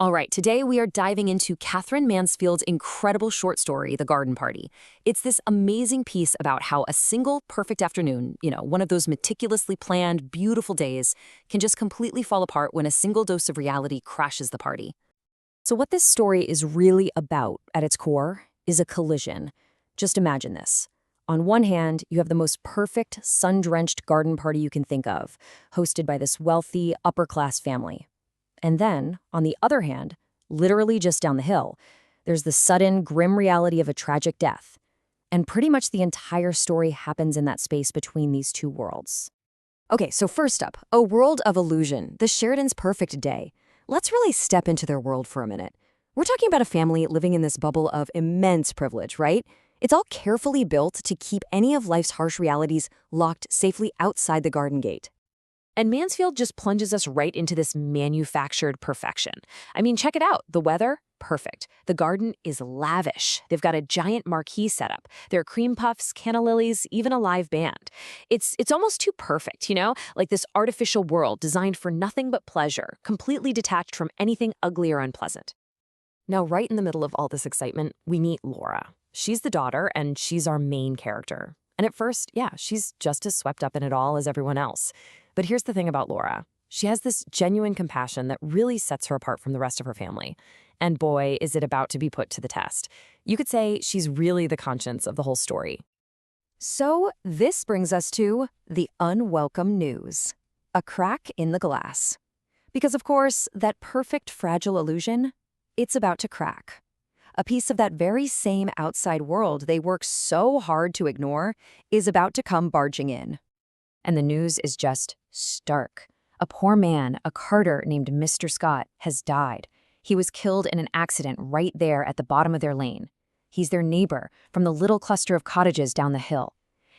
All right, today we are diving into Katherine Mansfield's incredible short story, The Garden Party. It's this amazing piece about how a single perfect afternoon, one of those meticulously planned, beautiful days, can just completely fall apart when a single dose of reality crashes the party. So what this story is really about, at its core, is a collision. Just imagine this. On one hand, you have the most perfect, sun-drenched garden party you can think of, hosted by this wealthy, upper-class family. And then, on the other hand, literally just down the hill, there's the sudden, grim reality of a tragic death. And pretty much the entire story happens in that space between these two worlds. Okay, so first up, a world of illusion, the Sheridan's perfect day. Let's really step into their world for a minute. We're talking about a family living in this bubble of immense privilege, right? It's all carefully built to keep any of life's harsh realities locked safely outside the garden gate. And Mansfield just plunges us right into this manufactured perfection. I mean, check it out. The weather, perfect. The garden is lavish. They've got a giant marquee set up. There are cream puffs, canna lilies, even a live band. It's almost too perfect, like this artificial world designed for nothing but pleasure, completely detached from anything ugly or unpleasant. Now, right in the middle of all this excitement, we meet Laura. She's the daughter, and she's our main character. And at first, she's just as swept up in it all as everyone else. But here's the thing about Laura. She has this genuine compassion that really sets her apart from the rest of her family. And boy, is it about to be put to the test. You could say she's really the conscience of the whole story. So this brings us to the unwelcome news. A crack in the glass. Because of course, that perfect fragile illusion, it's about to crack. A piece of that very same outside world they work so hard to ignore is about to come barging in. And the news is just stark. A poor man, a carter named Mr. Scott, has died. He was killed in an accident right there at the bottom of their lane. He's their neighbor from the little cluster of cottages down the hill.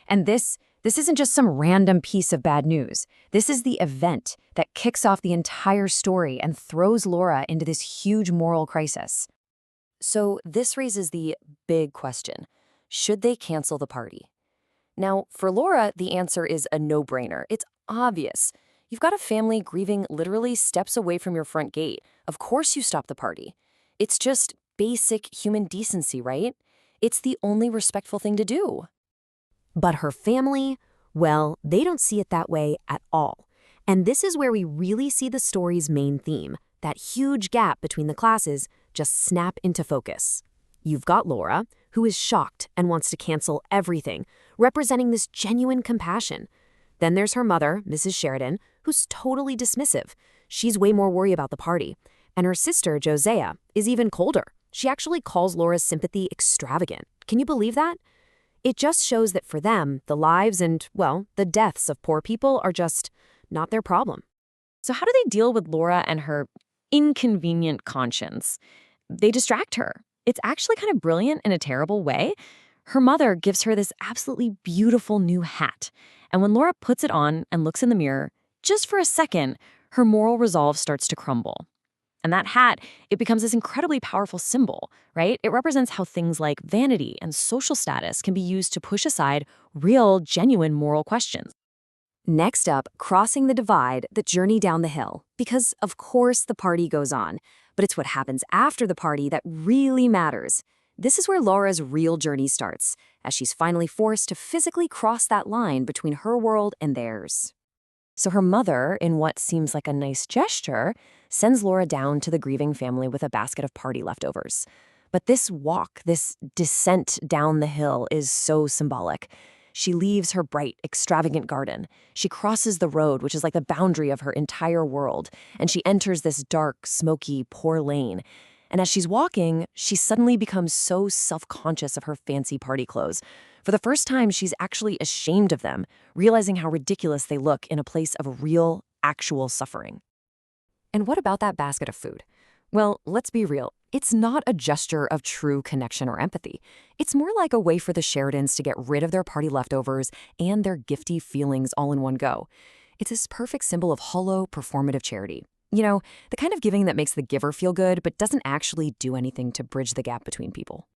And this isn't just some random piece of bad news. This is the event that kicks off the entire story and throws Laura into this huge moral crisis. So this raises the big question. Should they cancel the party? Now, for Laura, the answer is a no-brainer. It's obvious. You've got a family grieving literally steps away from your front gate. Of course you stop the party. It's just basic human decency, right? It's the only respectful thing to do. But her family, well, they don't see it that way at all. And this is where we really see the story's main theme, that huge gap between the classes just snap into focus. You've got Laura, who is shocked and wants to cancel everything, representing this genuine compassion. Then there's her mother, Mrs. Sheridan, who's totally dismissive. She's way more worried about the party. And her sister, Josiah, is even colder. She actually calls Laura's sympathy extravagant. Can you believe that? It just shows that for them, the lives and, well, the deaths of poor people are just not their problem. So how do they deal with Laura and her inconvenient conscience? They distract her. It's actually kind of brilliant in a terrible way. Her mother gives her this absolutely beautiful new hat. And when Laura puts it on and looks in the mirror, just for a second, her moral resolve starts to crumble. And that hat, it becomes this incredibly powerful symbol, right? It represents how things like vanity and social status can be used to push aside real, genuine moral questions. Next up, crossing the divide, the journey down the hill. Because, of course, the party goes on. But it's what happens after the party that really matters. This is where Laura's real journey starts, as she's finally forced to physically cross that line between her world and theirs. So her mother, in what seems like a nice gesture, sends Laura down to the grieving family with a basket of party leftovers. But this walk, this descent down the hill is so symbolic. She leaves her bright, extravagant garden. She crosses the road, which is like the boundary of her entire world, and she enters this dark, smoky, poor lane. And as she's walking, she suddenly becomes so self-conscious of her fancy party clothes. For the first time, she's actually ashamed of them, realizing how ridiculous they look in a place of real, actual suffering. And what about that basket of food? Well, let's be real. It's not a gesture of true connection or empathy. It's more like a way for the Sheridans to get rid of their party leftovers and their gifty feelings all in one go. It's this perfect symbol of hollow, performative charity. The kind of giving that makes the giver feel good but doesn't actually do anything to bridge the gap between people.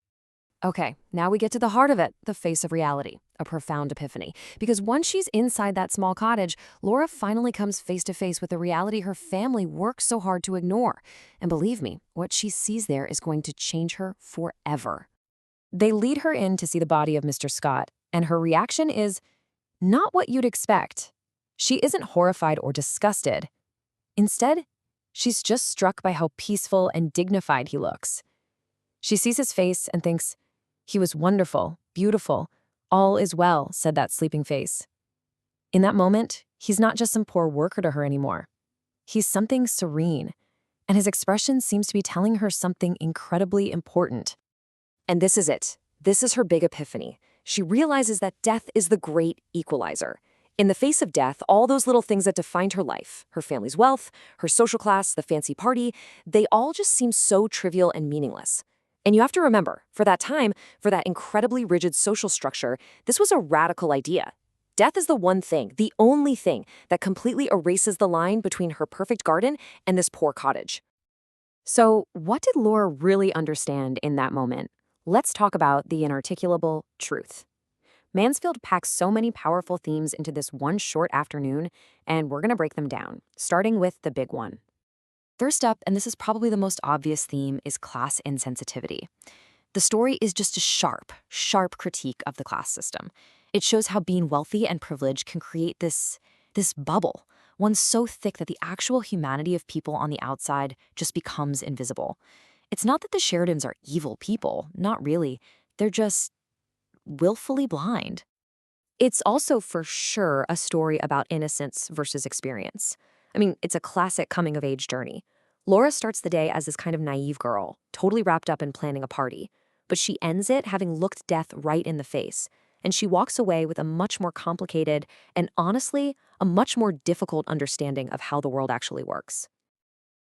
Okay, now we get to the heart of it, the face of reality, a profound epiphany. Because once she's inside that small cottage, Laura finally comes face to face with the reality her family works so hard to ignore. And believe me, what she sees there is going to change her forever. They lead her in to see the body of Mr. Scott, and her reaction is not what you'd expect. She isn't horrified or disgusted. Instead, she's just struck by how peaceful and dignified he looks. She sees his face and thinks, "He was wonderful, beautiful. All is well," said that sleeping face. In that moment, he's not just some poor worker to her anymore. He's something serene, and his expression seems to be telling her something incredibly important. And this is it. This is her big epiphany. She realizes that death is the great equalizer. In the face of death, all those little things that defined her life, her family's wealth, her social class, the fancy party, they all just seem so trivial and meaningless. And you have to remember, for that time, for that incredibly rigid social structure, this was a radical idea. Death is the one thing, the only thing, that completely erases the line between her perfect garden and this poor cottage. So, what did Laura really understand in that moment? Let's talk about the inarticulable truth. Mansfield packs so many powerful themes into this one short afternoon, and we're going to break them down, starting with the big one. First up, and this is probably the most obvious theme, is class insensitivity. The story is just a sharp, sharp critique of the class system. It shows how being wealthy and privileged can create this bubble, one so thick that the actual humanity of people on the outside just becomes invisible. It's not that the Sheridans are evil people, not really. They're just willfully blind. It's also for sure a story about innocence versus experience. I mean, it's a classic coming-of-age journey. Laura starts the day as this kind of naive girl, totally wrapped up in planning a party. But she ends it having looked death right in the face. And she walks away with a much more complicated and, honestly, a much more difficult understanding of how the world actually works.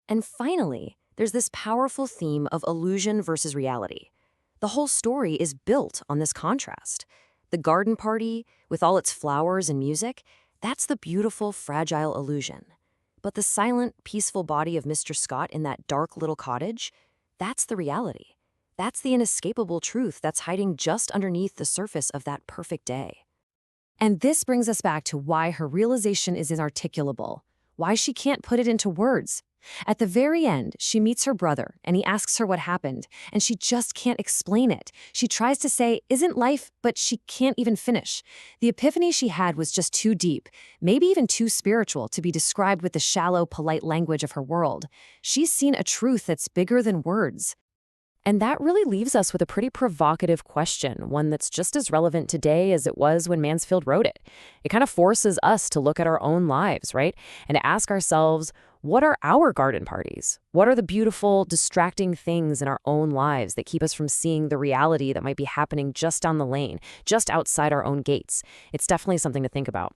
And finally, there's this powerful theme of illusion versus reality. The whole story is built on this contrast. The garden party, with all its flowers and music, that's the beautiful, fragile illusion. But the silent, peaceful body of Mr. Scott in that dark little cottage, that's the reality. That's the inescapable truth that's hiding just underneath the surface of that perfect day. And this brings us back to why her realization is inarticulable, why she can't put it into words. At the very end, she meets her brother, and he asks her what happened, and she just can't explain it. She tries to say, "Isn't life," but she can't even finish. The epiphany she had was just too deep, maybe even too spiritual to be described with the shallow, polite language of her world. She's seen a truth that's bigger than words. And that really leaves us with a pretty provocative question, one that's just as relevant today as it was when Mansfield wrote it. It kind of forces us to look at our own lives, right? And to ask ourselves, what are our garden parties? What are the beautiful, distracting things in our own lives that keep us from seeing the reality that might be happening just down the lane, just outside our own gates? It's definitely something to think about.